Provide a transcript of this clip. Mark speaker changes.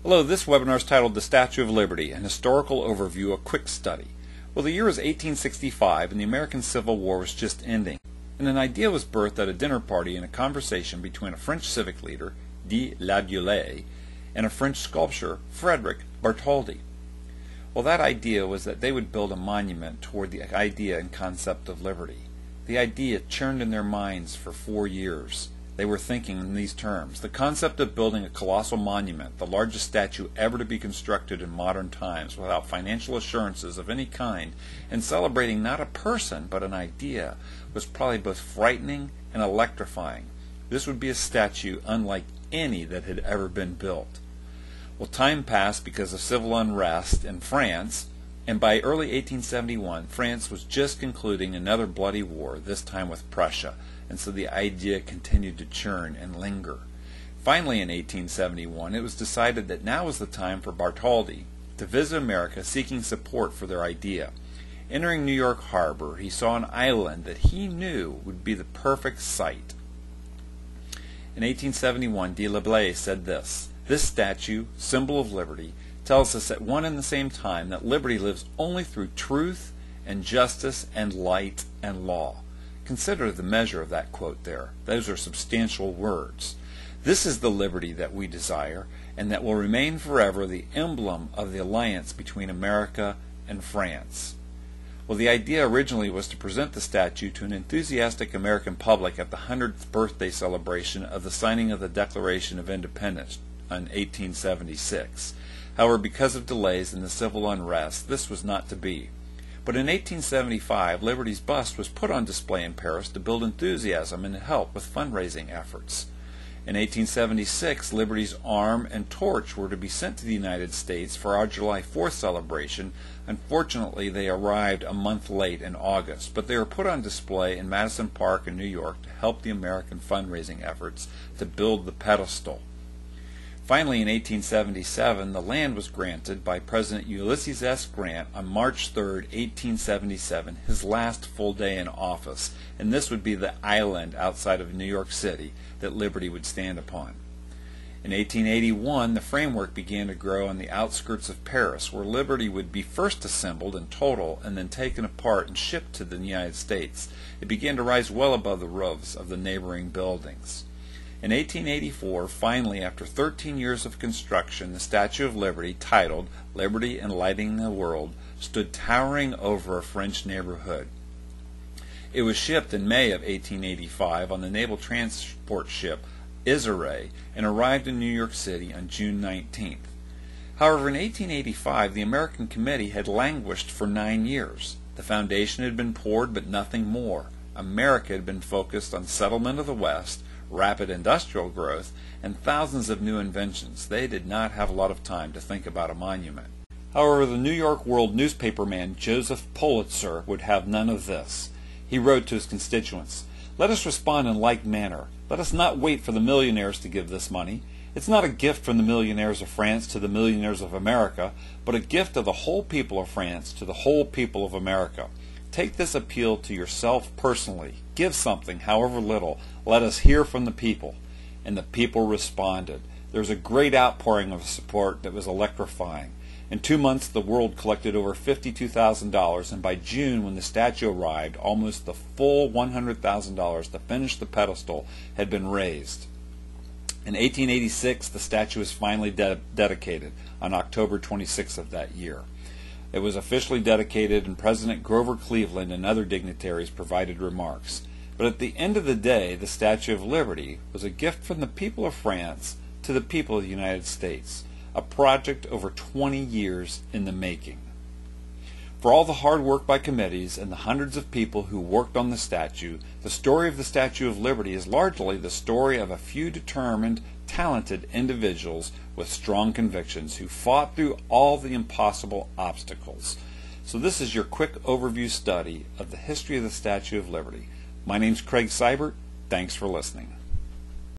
Speaker 1: Hello, this webinar is titled The Statue of Liberty, an Historical Overview, a Quick Study. Well, the year was 1865 and the American Civil War was just ending, and an idea was birthed at a dinner party in a conversation between a French civic leader, de Ladulais, and a French sculptor, Frederic Bartholdi. Well, that idea was that they would build a monument toward the idea and concept of liberty. The idea churned in their minds for 4 years. They were thinking in these terms: the concept of building a colossal monument, the largest statue ever to be constructed in modern times, without financial assurances of any kind, and celebrating not a person but an idea, was probably both frightening and electrifying. This would be a statue unlike any that had ever been built. Well, time passed because of civil unrest in France, and by early 1871, France was just concluding another bloody war, this time with Prussia, and so the idea continued to churn and linger. Finally, in 1871, it was decided that now was the time for Bartholdi to visit America seeking support for their idea. Entering New York Harbor, he saw an island that he knew would be the perfect site. In 1871, de Ladulais said this: "This statue, symbol of liberty, tells us at one and the same time that liberty lives only through truth and justice and light and law." Consider the measure of that quote there. Those are substantial words. This is the liberty that we desire, and that will remain forever the emblem of the alliance between America and France. Well, the idea originally was to present the statue to an enthusiastic American public at the 100th birthday celebration of the signing of the Declaration of Independence in 1876. However, because of delays and the civil unrest, this was not to be. But in 1875, Liberty's bust was put on display in Paris to build enthusiasm and help with fundraising efforts. In 1876, Liberty's arm and torch were to be sent to the United States for our July 4th celebration. Unfortunately, they arrived a month late in August, but they were put on display in Madison Park in New York to help the American fundraising efforts to build the pedestal. Finally, in 1877, the land was granted by President Ulysses S. Grant on March 3, 1877, his last full day in office, and this would be the island outside of New York City that Liberty would stand upon. In 1881, the framework began to grow on the outskirts of Paris, where Liberty would be first assembled in total and then taken apart and shipped to the United States. It began to rise well above the roofs of the neighboring buildings. In 1884, finally, after 13 years of construction, the Statue of Liberty, titled "Liberty Enlightening the World," stood towering over a French neighborhood. It was shipped in May of 1885 on the naval transport ship Israel and arrived in New York City on June 19th. However, in 1885, the American Committee had languished for 9 years. The foundation had been poured, but nothing more. America had been focused on settlement of the West, rapid industrial growth, and thousands of new inventions. They did not have a lot of time to think about a monument. However, the New York World newspaperman Joseph Pulitzer would have none of this. He wrote to his constituents, "Let us respond in like manner. Let us not wait for the millionaires to give this money. It's not a gift from the millionaires of France to the millionaires of America, but a gift of the whole people of France to the whole people of America. Take this appeal to yourself personally. Give something, however little. Let us hear from the people." And the people responded. There was a great outpouring of support that was electrifying. In 2 months, the world collected over $52,000, and by June, when the statue arrived, almost the full $100,000 to finish the pedestal had been raised. In 1886, the statue was finally dedicated on October 26th of that year. It was officially dedicated, and President Grover Cleveland and other dignitaries provided remarks. But at the end of the day, the Statue of Liberty was a gift from the people of France to the people of the United States, a project over 20 years in the making. For all the hard work by committees and the hundreds of people who worked on the statue, the story of the Statue of Liberty is largely the story of a few determined, talented individuals with strong convictions who fought through all the impossible obstacles. So this is your quick overview study of the history of the Statue of Liberty. My name's Craig Seibert. Thanks for listening.